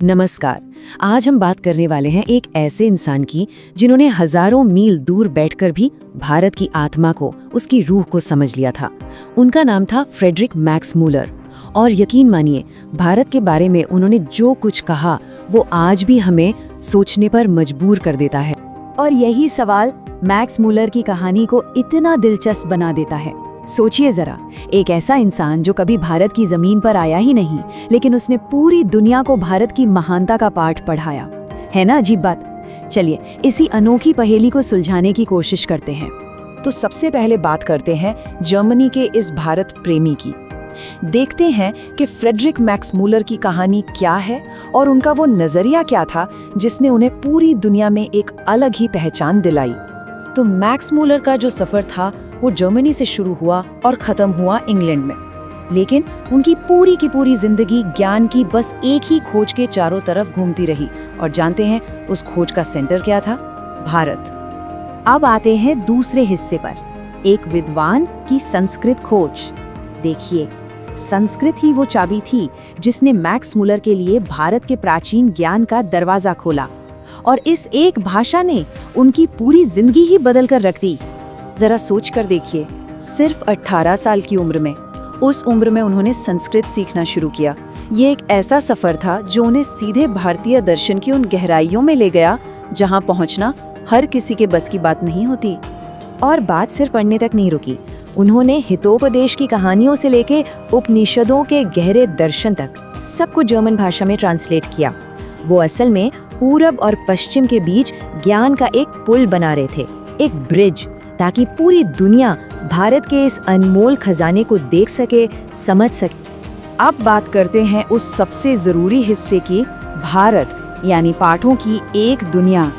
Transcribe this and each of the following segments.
नमस्कार। आज हम बात करने वाले हैं एक ऐसे इंसान की जिन्होंने हजारों मील दूर बैठकर भी भारत की आत्मा को, उसकी रूह को समझ लिया था। उनका नाम था फ्रेडरिक मैक्स मूलर। और यकीन मानिए, भारत के बारे में उन्होंने जो कुछ कहा वो आज भी हमें सोचने पर मजबूर कर देता है। और यही सवाल मैक्स मूलर की कहानी को इतना दिलचस्प बना देता है। सोचिए जरा, एक ऐसा इंसान जो कभी भारत की जमीन पर आया ही नहीं, लेकिन उसने पूरी दुनिया को भारत की महानता का पाठ पढ़ाया। है ना अजीब बात? चलिए इसी अनोखी पहेली को सुलझाने की कोशिश करते हैं। तो सबसे पहले बात करते हैं जर्मनी के इस भारत प्रेमी की। देखते हैं कि फ्रेडरिक मैक्स मूलर की कहानी क्या है और उनका वो नजरिया क्या था जिसने उन्हें पूरी दुनिया में एक अलग ही पहचान दिलाई। तो मैक्स मूलर का जो सफर था वो जर्मनी से शुरू हुआ और खत्म हुआ इंग्लैंड में। लेकिन उनकी पूरी की पूरी जिंदगी ज्ञान की बस एक ही खोज के चारों तरफ घूमती रही। और जानते हैं उस खोज का सेंटर क्या था? भारत। अब आते हैं दूसरे हिस्से पर, एक विद्वान की संस्कृत खोज। देखिए, संस्कृत ही वो चाबी थी जिसने मैक्स मूलर के लिए भारत के प्राचीन ज्ञान का दरवाजा खोला। और इस एक भाषा ने उनकी पूरी जिंदगी ही बदल कर रख दी। जरा सोच कर देखिए, सिर्फ 18 साल की उम्र में, उस उम्र में उन्होंने संस्कृत सीखना शुरू किया। ये एक ऐसा सफर था जो उन्हें सीधे भारतीय दर्शन की उन गहराइयों में ले गया जहां पहुंचना हर किसी के बस की बात नहीं होती। और बात सिर्फ पढ़ने तक नहीं रुकी। उन्होंने हितोपदेश की कहानियों से लेके उपनिषदों के गहरे दर्शन तक सब कुछ जर्मन भाषा में ट्रांसलेट किया। वो असल में पूरब और पश्चिम के बीच ज्ञान का एक पुल बना रहे थे, एक ब्रिज, ताकि पूरी दुनिया भारत के इस अनमोल खजाने को देख सके, समझ सके। अब बात करते हैं उस सबसे जरूरी हिस्से की, भारत यानी पाठों की एक दुनिया।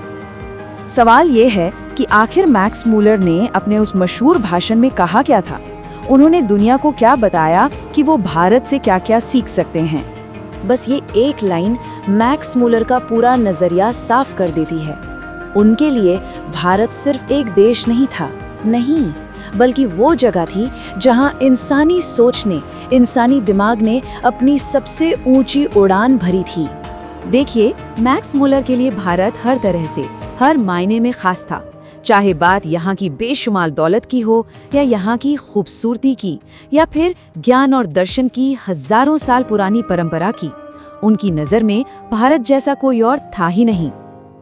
सवाल ये है कि आखिर मैक्स मूलर ने अपने उस मशहूर भाषण में कहा क्या था? उन्होंने दुनिया को क्या बताया कि वो भारत से क्या-क्या सीख सकते हैं? बस ये एक लाइन मैक्स मूलर का पूरा नजरिया साफ कर देती है। उनके लिए भारत सिर्फ एक देश नहीं था, नहीं, बल्कि वो जगह थी जहां इंसानी सोच ने, इंसानी दिमाग ने अपनी सबसे ऊंची उड़ान भरी थी। देखिए, मैक्स मूलर के लिए भारत हर तरह से, हर मायने में खास था। चाहे बात यहाँ की बेशुमार दौलत की हो, या यहाँ की खूबसूरती की, या फिर ज्ञान और दर्शन की हजारों साल पुरानी परंपरा की, उनकी नजर में भारत जैसा कोई और था ही नहीं।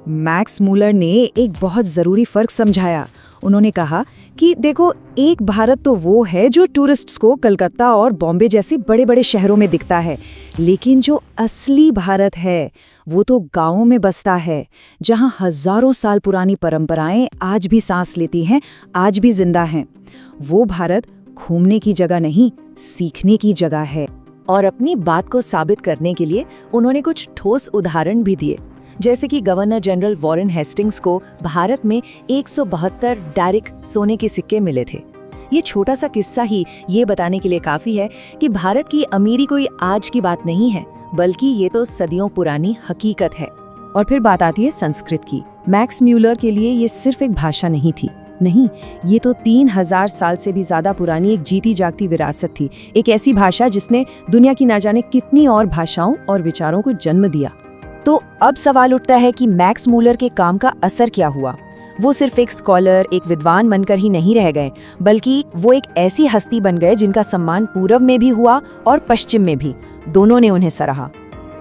मैक्स मूलर ने एक बहुत जरूरी फर्क समझाया। उन्होंने कहा कि देखो, एक भारत तो वो है जो टूरिस्ट्स को कलकत्ता और बॉम्बे जैसे बड़े बड़े शहरों में दिखता है, लेकिन जो असली भारत है वो तो गांवों में बसता है, जहां हजारों साल पुरानी परंपराएं आज भी सांस लेती हैं, आज भी जिंदा हैं। वो भारत घूमने की जगह नहीं, सीखने की जगह है। और अपनी बात को साबित करने के लिए उन्होंने कुछ ठोस उदाहरण भी दिए, जैसे कि गवर्नर जनरल वॉरेन हेस्टिंग्स को भारत में 172 डायरेक्ट सोने के सिक्के मिले थे। ये छोटा सा किस्सा ही ये बताने के लिए काफी है कि भारत की अमीरी कोई आज की बात नहीं है, बल्कि ये तो सदियों पुरानी हकीकत है। और फिर बात आती है संस्कृत की। मैक्स मूलर के लिए ये सिर्फ एक भाषा नहीं थी, नहीं, ये तो 3000 साल से भी ज्यादा पुरानी एक जीती जागती विरासत थी। एक ऐसी भाषा जिसने दुनिया की ना जाने कितनी और भाषाओं और विचारों को जन्म दिया। तो अब सवाल उठता है कि मैक्स मूलर के काम का असर क्या हुआ? वो सिर्फ एक स्कॉलर, एक विद्वान बनकर ही नहीं रह गए, बल्कि वो एक ऐसी हस्ती बन गए जिनका सम्मान पूरब में भी हुआ और पश्चिम में भी, दोनों ने उन्हें सराहा।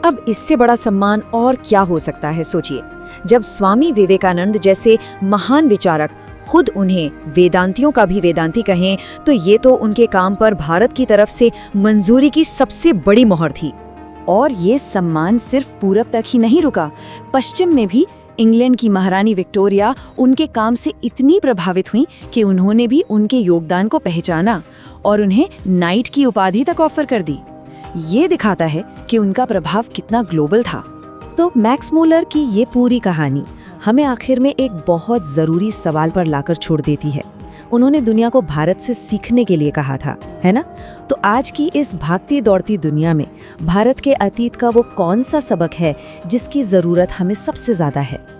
अब इससे बड़ा सम्मान और क्या हो सकता है? सोचिए, जब स्वामी विवेकानंद जैसे महान विचारक खुद उन्हें वेदांतियों का भी वेदांती कहें, तो ये तो उनके काम पर भारत की तरफ से मंजूरी की सबसे बड़ी मोहर थी। और ये सम्मान सिर्फ पूरब तक ही नहीं रुका, पश्चिम में भी इंग्लैंड की महारानी विक्टोरिया उनके काम से इतनी प्रभावित हुई कि उन्होंने भी उनके योगदान को पहचाना और उन्हें नाइट की उपाधि तक ऑफर कर दी। ये दिखाता है कि उनका प्रभाव कितना ग्लोबल था। तो मैक्स मूलर की ये पूरी कहानी हमें आखिर में एक बहुत जरूरी सवाल पर लाकर छोड़ देती है। उन्होंने दुनिया को भारत से सीखने के लिए कहा था, है ना? तो आज की इस भागती दौड़ती दुनिया में भारत के अतीत का वो कौन सा सबक है जिसकी जरूरत हमें सबसे ज्यादा है?